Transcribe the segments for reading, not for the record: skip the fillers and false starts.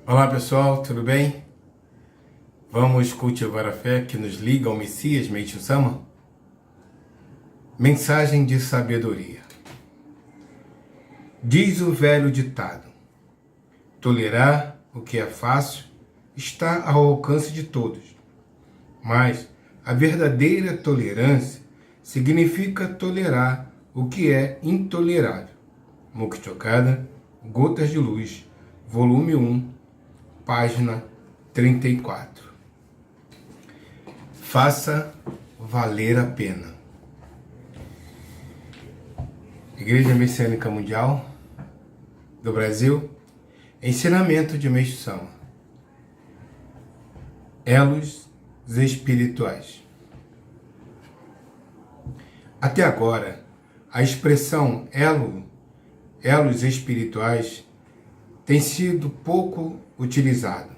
Olá pessoal, tudo bem? Vamos cultivar a fé que nos liga ao Messias Meishu Sama? Mensagem de sabedoria. Diz o velho ditado: tolerar o que é fácil está ao alcance de todos, mas a verdadeira tolerância significa tolerar o que é intolerável. Mukti Okada, Gotas de Luz, volume 1, página 34. Faça valer a pena. Igreja Messiânica Mundial do Brasil, ensinamento de Meishu Sama. Elos espirituais. Até agora, a expressão elos espirituais tem sido pouco utilizada,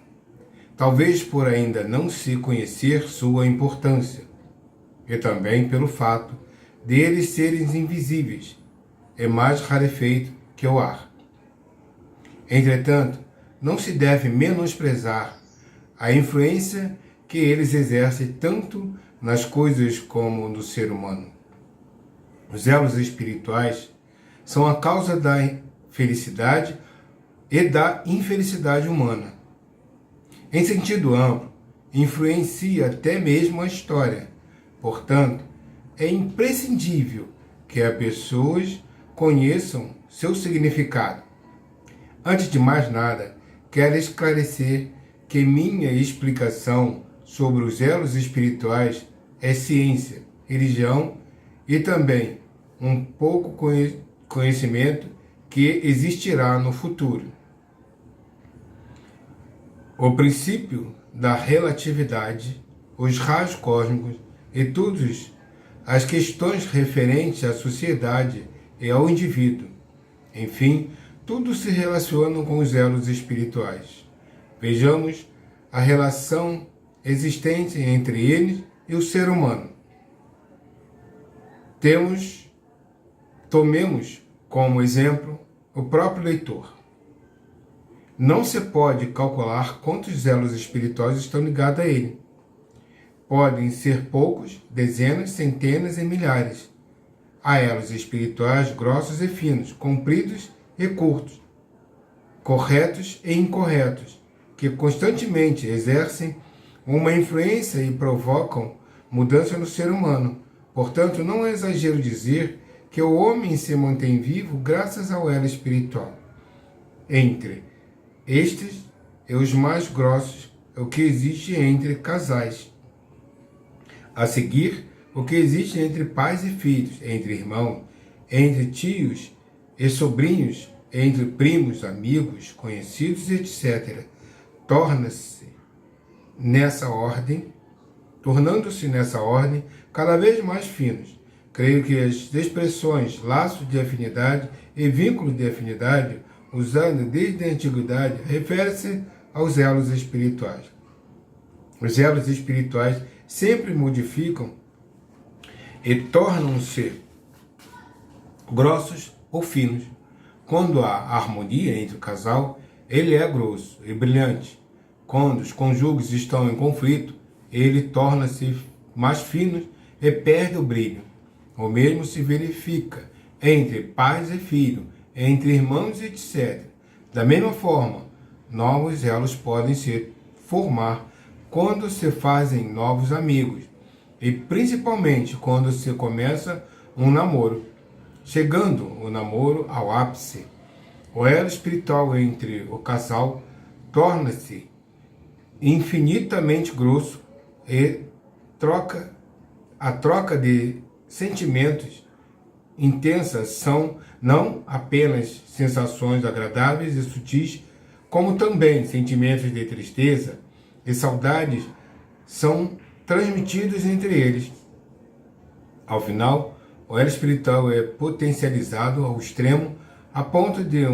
talvez por ainda não se conhecer sua importância, e também pelo fato de eles serem invisíveis e mais rarefeito que o ar. Entretanto, não se deve menosprezar a influência que eles exercem tanto nas coisas como no ser humano. Os elos espirituais são a causa da felicidade e da infelicidade humana. Em sentido amplo, influencia até mesmo a história. Portanto, é imprescindível que as pessoas conheçam seu significado. Antes de mais nada, quero esclarecer que minha explicação sobre os elos espirituais é ciência, religião e também um pouco conhecimento que existirá no futuro. O princípio da relatividade, os raios cósmicos e todas as questões referentes à sociedade e ao indivíduo. Enfim, tudo se relaciona com os elos espirituais. Vejamos a relação existente entre eles e o ser humano. Tomemos como exemplo o próprio leitor. Não se pode calcular quantos elos espirituais estão ligados a ele. Podem ser poucos, dezenas, centenas e milhares. Há elos espirituais grossos e finos, compridos e curtos, corretos e incorretos, que constantemente exercem uma influência e provocam mudança no ser humano. Portanto, não é exagero dizer que o homem se mantém vivo graças ao elo espiritual. Entre estes e os mais grossos é o que existe entre casais. A seguir, o que existe entre pais e filhos, entre irmãos, entre tios e sobrinhos, entre primos, amigos, conhecidos, etc. Tornando-se nessa ordem cada vez mais finos. Creio que as expressões laços de afinidade e vínculos de afinidade, usando desde a antiguidade, refere-se aos elos espirituais. Os elos espirituais sempre modificam e tornam-se grossos ou finos. Quando há harmonia entre o casal, ele é grosso e brilhante. Quando os cônjuges estão em conflito, ele torna-se mais fino e perde o brilho. O mesmo se verifica entre pais e filhos, entre irmãos, etc. Da mesma forma, novos elos podem se formar quando se fazem novos amigos, e principalmente quando se começa um namoro, chegando o namoro ao ápice. O elo espiritual entre o casal torna-se infinitamente grosso e a troca de sentimentos intensas são não apenas sensações agradáveis e sutis, como também sentimentos de tristeza e saudades são transmitidos entre eles. Ao final, o elo espiritual é potencializado ao extremo a ponto de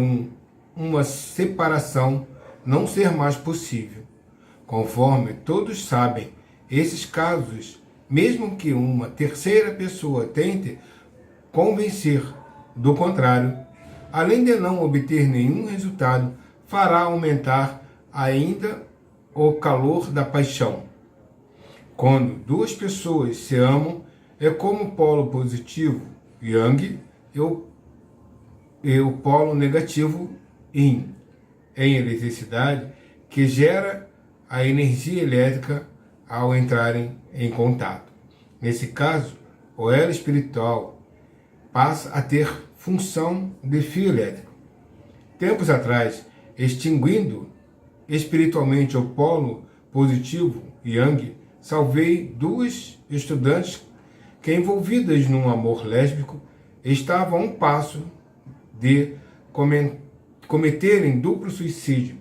uma separação não ser mais possível. Conforme todos sabem, esses casos, mesmo que uma terceira pessoa tente convencer do contrário, além de não obter nenhum resultado, fará aumentar ainda o calor da paixão. Quando duas pessoas se amam, é como o polo positivo, Yang, e o polo negativo, Yin, em eletricidade, que gera a energia elétrica ao entrarem em contato. Nesse caso, o elo espiritual passa a ter função de fio elétrico. Tempos atrás, extinguindo espiritualmente o polo positivo, Yang, salvei duas estudantes que, envolvidas num amor lésbico, estavam a um passo de cometerem duplo suicídio.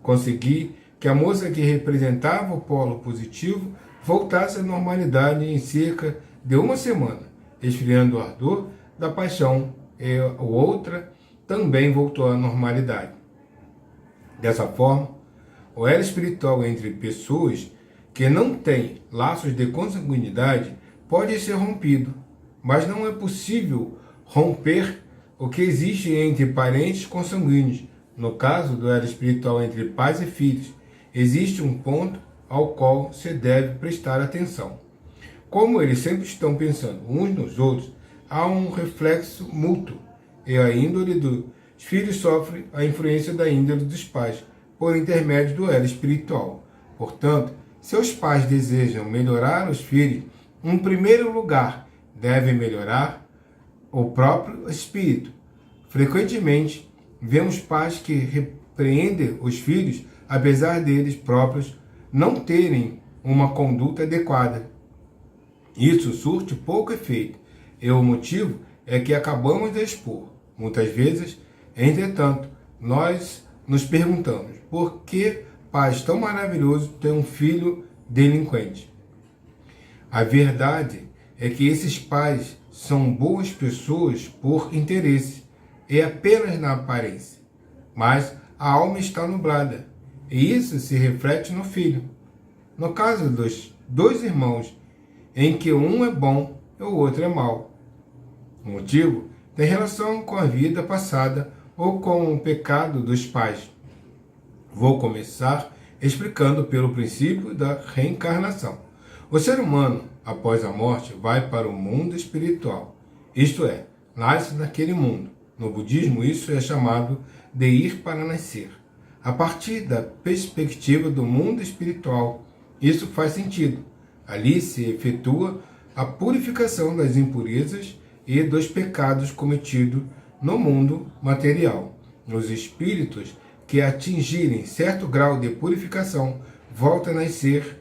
Consegui que a moça que representava o polo positivo voltasse à normalidade em cerca de uma semana, esfriando o ardor da paixão, e a outra também voltou à normalidade. Dessa forma, o elo espiritual entre pessoas que não têm laços de consanguinidade pode ser rompido, mas não é possível romper o que existe entre parentes consanguíneos. No caso do elo espiritual entre pais e filhos, existe um ponto ao qual se deve prestar atenção. Como eles sempre estão pensando uns nos outros, há um reflexo mútuo, e a índole dos filhos sofre a influência da índole dos pais, por intermédio do elo espiritual. Portanto, se os pais desejam melhorar os filhos, em primeiro lugar, devem melhorar o próprio espírito. Frequentemente, vemos pais que repreendem os filhos, apesar deles próprios não terem uma conduta adequada. Isso surte pouco efeito, e o motivo é que acabamos de expor. Muitas vezes, entretanto, nós nos perguntamos por que pais tão maravilhosos têm um filho delinquente. A verdade é que esses pais são boas pessoas por interesse e apenas na aparência, mas a alma está nublada, e isso se reflete no filho. No caso dos dois irmãos, em que um é bom e o outro é mau. O motivo tem relação com a vida passada ou com o pecado dos pais. Vou começar explicando pelo princípio da reencarnação. O ser humano, após a morte, vai para o mundo espiritual, isto é, nasce naquele mundo. No budismo, isso é chamado de ir para nascer. A partir da perspectiva do mundo espiritual, isso faz sentido. Ali se efetua a purificação das impurezas e dos pecados cometidos no mundo material. Os espíritos que atingirem certo grau de purificação voltam a nascer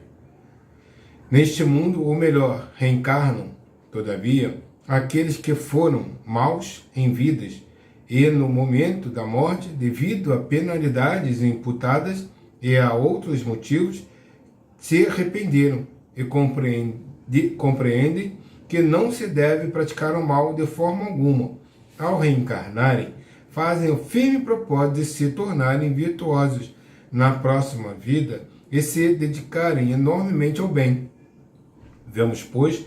neste mundo, ou melhor, reencarnam. Todavia, aqueles que foram maus em vidas e no momento da morte, devido a penalidades imputadas e a outros motivos, se arrependeram e compreendem que não se deve praticar o mal de forma alguma. Ao reencarnarem, fazem o firme propósito de se tornarem virtuosos na próxima vida e se dedicarem enormemente ao bem. Vemos, pois,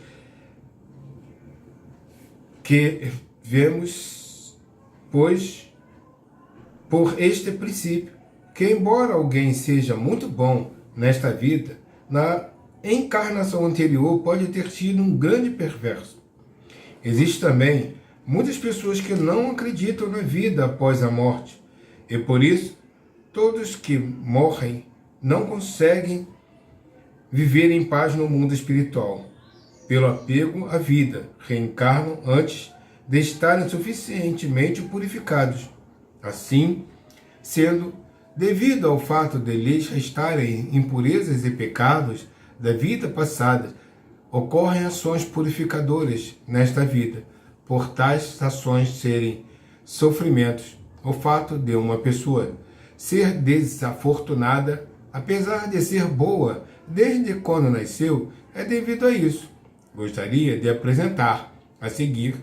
por este princípio, que embora alguém seja muito bom nesta vida, na encarnação anterior pode ter sido um grande perverso. Existem também muitas pessoas que não acreditam na vida após a morte, e por isso todos que morrem não conseguem viver em paz no mundo espiritual. Pelo apego à vida, reencarnam antes de estarem suficientemente purificados. Assim, sendo, devido ao fato de lhes restarem impurezas e pecados da vida passada, ocorrem ações purificadoras nesta vida, por tais ações serem sofrimentos. O fato de uma pessoa ser desafortunada, apesar de ser boa desde quando nasceu, é devido a isso. Gostaria de apresentar a seguir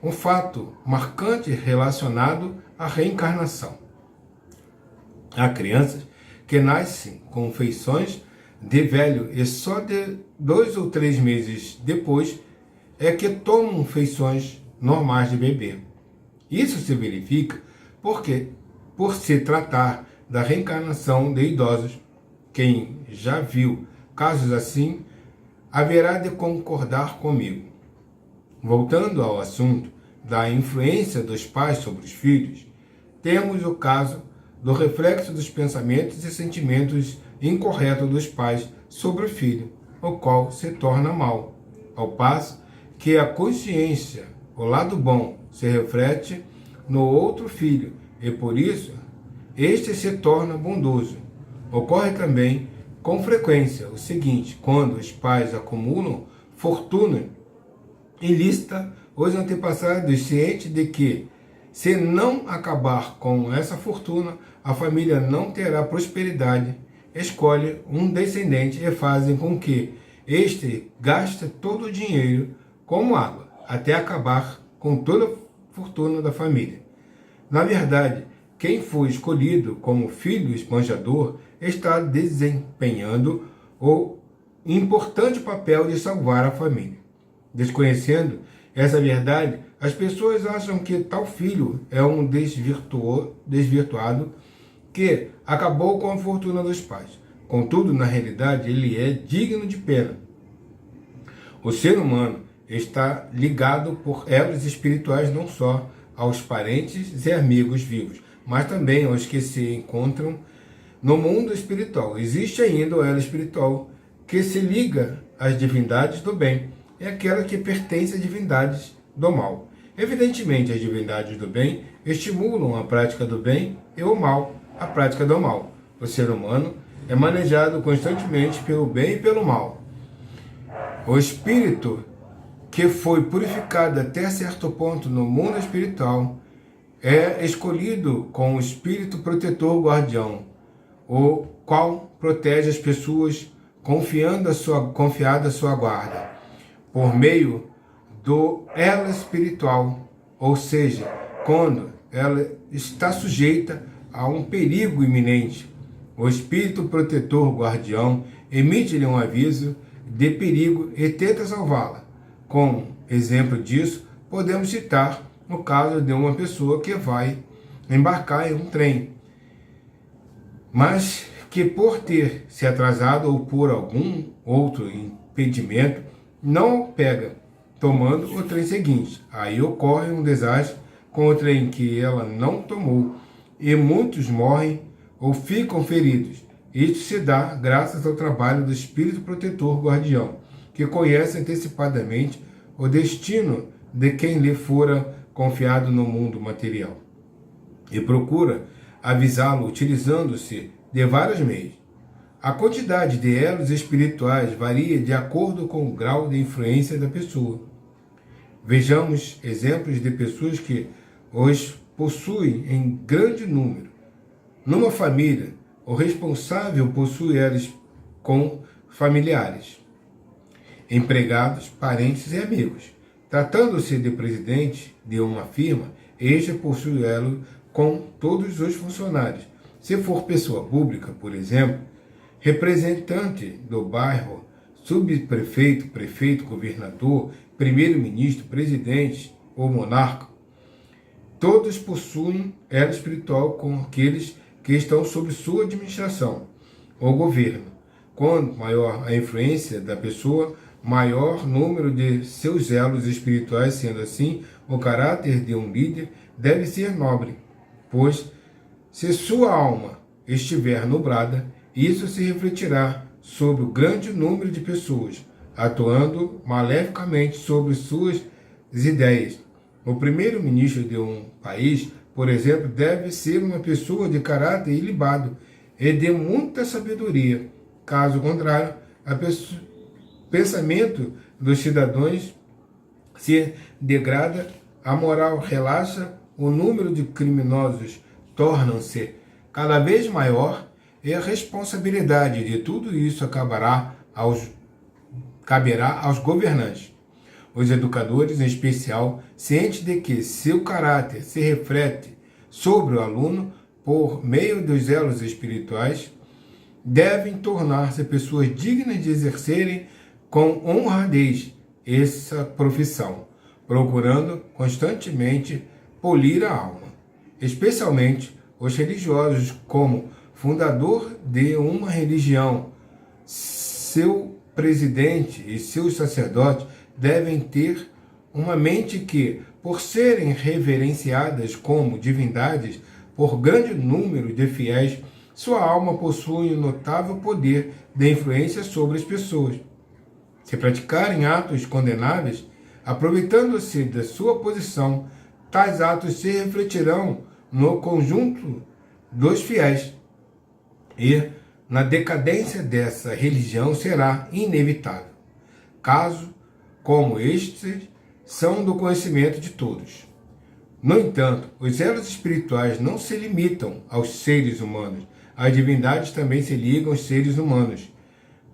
um fato marcante relacionado à reencarnação. Há crianças que nascem com feições de velho e só de 2 ou 3 meses depois é que tomam feições normais de bebê. Isso se verifica porque, por se tratar da reencarnação de idosos. Quem já viu casos assim, haverá de concordar comigo. Voltando ao assunto da influência dos pais sobre os filhos, temos o caso do reflexo dos pensamentos e sentimentos incorretos dos pais sobre o filho, o qual se torna mal, ao passo que a consciência, o lado bom, se reflete no outro filho, e por isso este se torna bondoso. Ocorre também com frequência o seguinte: quando os pais acumulam fortuna ilícita, os antepassados, cientes de que, se não acabar com essa fortuna, a família não terá prosperidade, escolhem um descendente e fazem com que este gaste todo o dinheiro como água, até acabar com toda a fortuna da família. Na verdade, quem foi escolhido como filho esbanjador está desempenhando o importante papel de salvar a família. Desconhecendo essa verdade, as pessoas acham que tal filho é um desvirtuado que acabou com a fortuna dos pais. Contudo, na realidade, ele é digno de pena. O ser humano está ligado por elos espirituais não só aos parentes e amigos vivos, mas também aos que se encontram no mundo espiritual. Existe ainda o elo espiritual que se liga às divindades do bem e aquela que pertence às divindades do mal. Evidentemente, as divindades do bem estimulam a prática do bem e o mal, a prática do mal. O ser humano é manejado constantemente pelo bem e pelo mal. O espírito que foi purificado até certo ponto no mundo espiritual é escolhido com o espírito protetor guardião, o qual protege as pessoas confiada a sua guarda, por meio do elo espiritual, ou seja, quando ela está sujeita a um perigo iminente. O espírito protetor guardião emite-lhe um aviso de perigo e tenta salvá-la. Como exemplo disso, podemos citar o caso de uma pessoa que vai embarcar em um trem, mas que por ter se atrasado ou por algum outro impedimento, não pega, tomando o trem seguinte. Aí ocorre um desastre com o trem que ela não tomou, e muitos morrem ou ficam feridos. Isso se dá graças ao trabalho do espírito protetor guardião, que conhece antecipadamente o destino de quem lhe fora confiado no mundo material, e procura avisá-lo utilizando-se de vários meios. A quantidade de elos espirituais varia de acordo com o grau de influência da pessoa. Vejamos exemplos de pessoas que os possuem em grande número. Numa família, o responsável possui elos com familiares, empregados, parentes e amigos. Tratando-se de presidente de uma firma, este possui elo com todos os funcionários. Se for pessoa pública, por exemplo, representante do bairro, subprefeito, prefeito, governador, primeiro-ministro, presidente ou monarca, todos possuem elo espiritual com aqueles que estão sob sua administração ou governo. Quanto maior a influência da pessoa, maior número de seus elos espirituais. Sendo assim, o caráter de um líder deve ser nobre, pois se sua alma estiver nublada, isso se refletirá sobre o grande número de pessoas, atuando maleficamente sobre suas ideias. O primeiro-ministro de um país, por exemplo, deve ser uma pessoa de caráter ilibado e de muita sabedoria. Caso contrário, o pensamento dos cidadãos se degrada, a moral relaxa, o número de criminosos torna-se cada vez maior e a responsabilidade de tudo isso caberá aos governantes. Os educadores, em especial, cientes de que seu caráter se reflete sobre o aluno por meio dos elos espirituais, devem tornar-se pessoas dignas de exercerem com honradez essa profissão, procurando constantemente polir a alma, especialmente os religiosos como fundador de uma religião. Seu presidente e seus sacerdotes devem ter uma mente que, por serem reverenciadas como divindades por grande número de fiéis, sua alma possui um notável poder de influência sobre as pessoas. Se praticarem atos condenáveis, aproveitando-se da sua posição, tais atos se refletirão no conjunto dos fiéis e na decadência dessa religião será inevitável. Casos como estes são do conhecimento de todos. No entanto, os elos espirituais não se limitam aos seres humanos. As divindades também se ligam aos seres humanos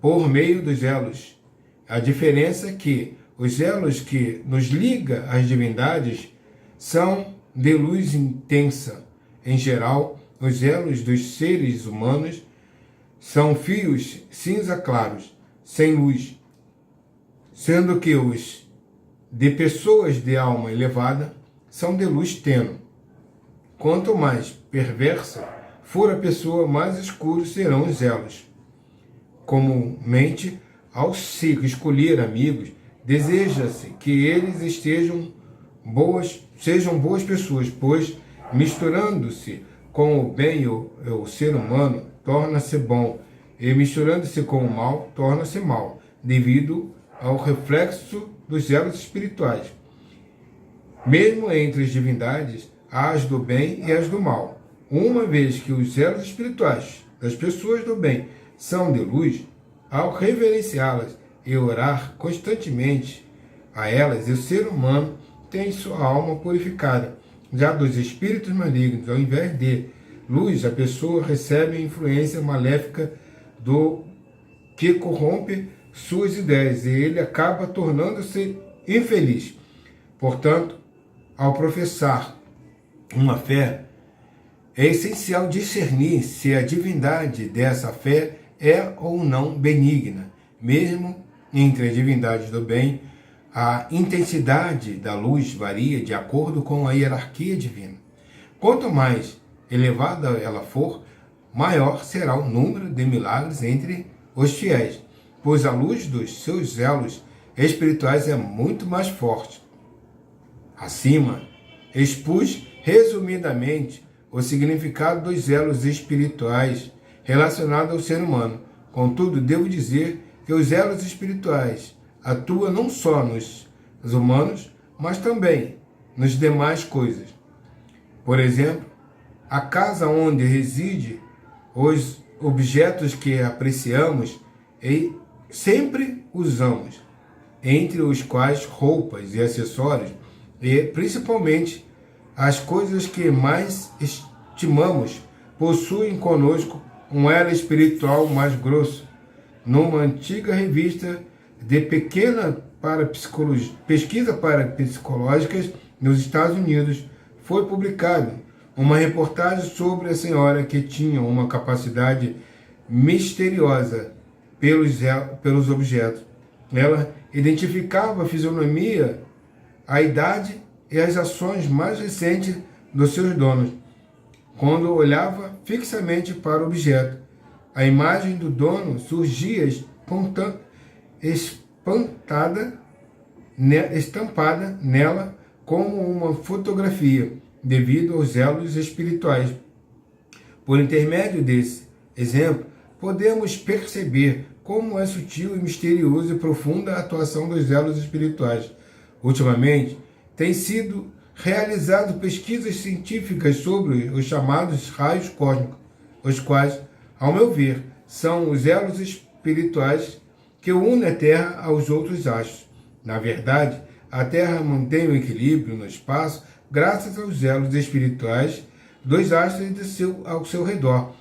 por meio dos elos. A diferença é que os elos que nos ligam às divindades são de luz intensa. Em geral, os elos dos seres humanos são fios cinza claros, sem luz, sendo que os de pessoas de alma elevada são de luz tênue. Quanto mais perversa for a pessoa, mais escuros serão os elos. Comumente, ao se escolher amigos, deseja-se que eles sejam boas pessoas, pois, misturando-se com o bem o ser humano, torna-se bom, e misturando-se com o mal, torna-se mal, devido ao reflexo dos elos espirituais. Mesmo entre as divindades, há as do bem e as do mal. Uma vez que os elos espirituais das pessoas do bem são de luz, ao reverenciá-las e orar constantemente a elas, o ser humano tem sua alma purificada. Já dos espíritos malignos, ao invés de luz, a pessoa recebe a influência maléfica do que corrompe suas ideias e ele acaba tornando-se infeliz. Portanto, ao professar uma fé, é essencial discernir se a divindade dessa fé é ou não benigna. Mesmo entre as divindades do bem, a intensidade da luz varia de acordo com a hierarquia divina. Quanto mais elevada ela for, maior será o número de milagres entre os fiéis, pois a luz dos seus elos espirituais é muito mais forte. Acima, expus resumidamente o significado dos elos espirituais relacionados ao ser humano. Contudo, devo dizer que os elos espirituais atuam não só nos humanos, mas também nas demais coisas. Por exemplo, a casa onde reside os objetos que apreciamos e sempre usamos, entre os quais roupas e acessórios, e principalmente as coisas que mais estimamos, possuem conosco um elo espiritual mais grosso. Numa antiga revista de pesquisa para psicológicas nos Estados Unidos, foi publicado uma reportagem sobre a senhora que tinha uma capacidade misteriosa pelos objetos. Ela identificava a fisionomia, a idade e as ações mais recentes dos seus donos. Quando olhava fixamente para o objeto, a imagem do dono surgia estampada nela como uma fotografia, devido aos elos espirituais. Por intermédio desse exemplo, podemos perceber como é sutil e misteriosa e profunda a atuação dos elos espirituais. Ultimamente, tem sido realizado pesquisas científicas sobre os chamados raios cósmicos, os quais, ao meu ver, são os elos espirituais que unem a Terra aos outros astros. Na verdade, a Terra mantém o equilíbrio no espaço graças aos elos espirituais dos astros ao seu redor,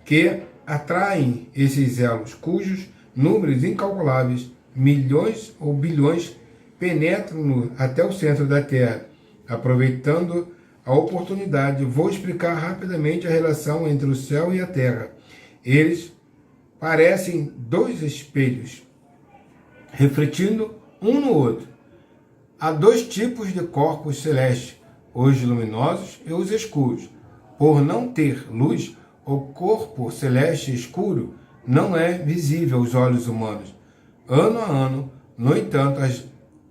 que atraem esses elos, cujos números incalculáveis, milhões ou bilhões, penetram até o centro da Terra. Aproveitando a oportunidade, vou explicar rapidamente a relação entre o céu e a Terra. Eles parecem dois espelhos, refletindo um no outro. Há dois tipos de corpos celestes, os luminosos e os escuros. Por não ter luz, o corpo celeste escuro não é visível aos olhos humanos. Ano a ano, no entanto,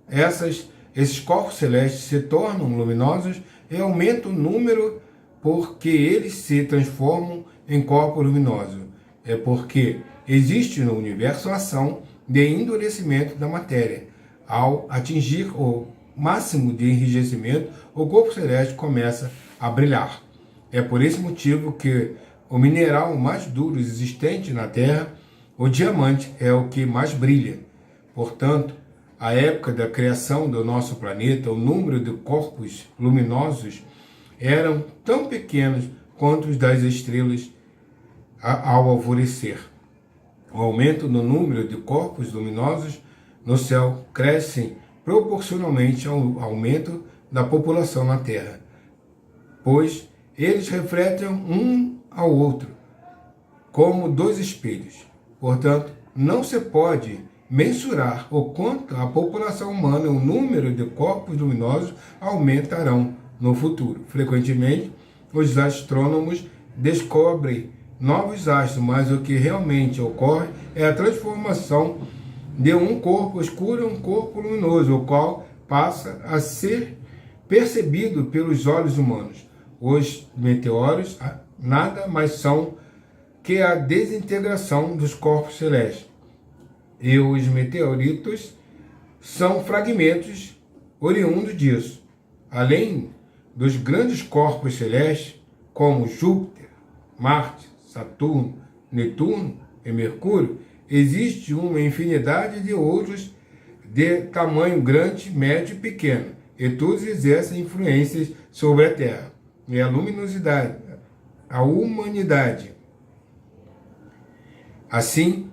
esses corpos celestes se tornam luminosos e aumenta o número porque eles se transformam em corpos luminosos. É porque existe no universo a ação de endurecimento da matéria. Ao atingir o máximo de enrijecimento, o corpo celeste começa a brilhar. É por esse motivo que o mineral mais duro existente na Terra, o diamante, é o que mais brilha. Portanto, à época da criação do nosso planeta, o número de corpos luminosos eram tão pequenos quanto os das estrelas ao alvorecer. O aumento no número de corpos luminosos no céu cresce proporcionalmente ao aumento da população na Terra, pois eles refletem um ao outro, como dois espelhos. Portanto, não se pode mensurar o quanto a população humana e o número de corpos luminosos aumentarão no futuro. Frequentemente, os astrônomos descobrem novos astros, mas o que realmente ocorre é a transformação de um corpo escuro em um corpo luminoso, o qual passa a ser percebido pelos olhos humanos. Os meteoros nada mais são que a desintegração dos corpos celestes. E os meteoritos são fragmentos oriundos disso. Além dos grandes corpos celestes, como Júpiter, Marte, Saturno, Netuno e Mercúrio, existe uma infinidade de outros de tamanho grande, médio e pequeno, e todos exercem influências sobre a Terra e a luminosidade, a humanidade. Assim,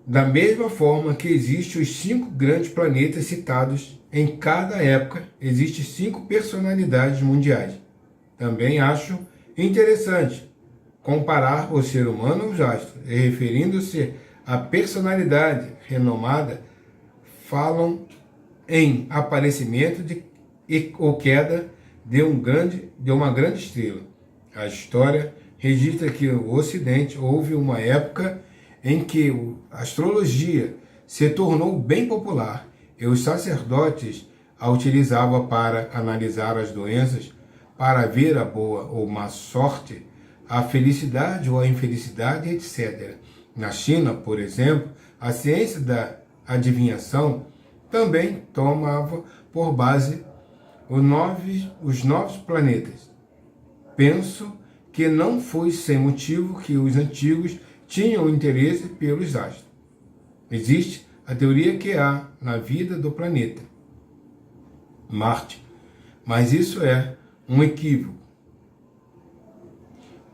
da mesma forma que existem os 5 grandes planetas citados, em cada época existem 5 personalidades mundiais. Também acho interessante comparar o ser humano aos astros, e referindo-se à personalidade renomada, falam em aparecimento ou queda de uma grande estrela. A história registra que no Ocidente houve uma época em que a astrologia se tornou bem popular e os sacerdotes a utilizavam para analisar as doenças, para ver a boa ou má sorte, a felicidade ou a infelicidade, etc. Na China, por exemplo, a ciência da adivinhação também tomava por base os 9 planetas. Penso que não foi sem motivo que os antigos tinham interesse pelos astros. Existe a teoria que há na vida do planeta Marte, mas isso é um equívoco.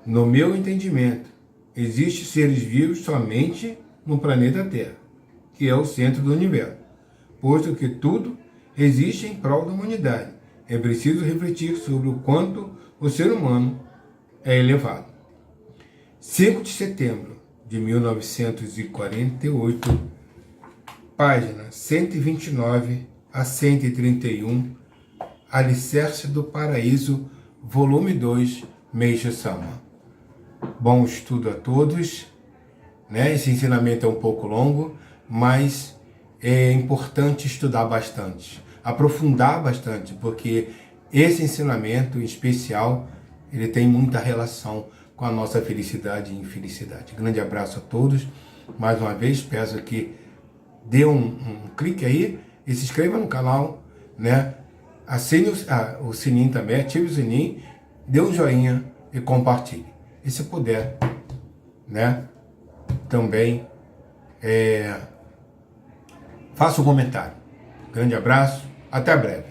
No meu entendimento, existem seres vivos somente no planeta Terra, que é o centro do universo, posto que tudo existe em prol da humanidade. É preciso refletir sobre o quanto o ser humano é elevado. 5 de setembro de 1948, página 129 a 131, Alicerce do Paraíso, volume 2, Meishu Sama. Bom estudo a todos, né? Esse ensinamento é um pouco longo, mas é importante estudar bastante, aprofundar bastante, porque esse ensinamento em especial, ele tem muita relação com a nossa felicidade e infelicidade. Grande abraço a todos. Mais uma vez, peço que dê um clique aí e se inscreva no canal, né? Assine o sininho também, ative o sininho, dê um joinha e compartilhe. E se puder, né? Também faça um comentário. Grande abraço, até breve.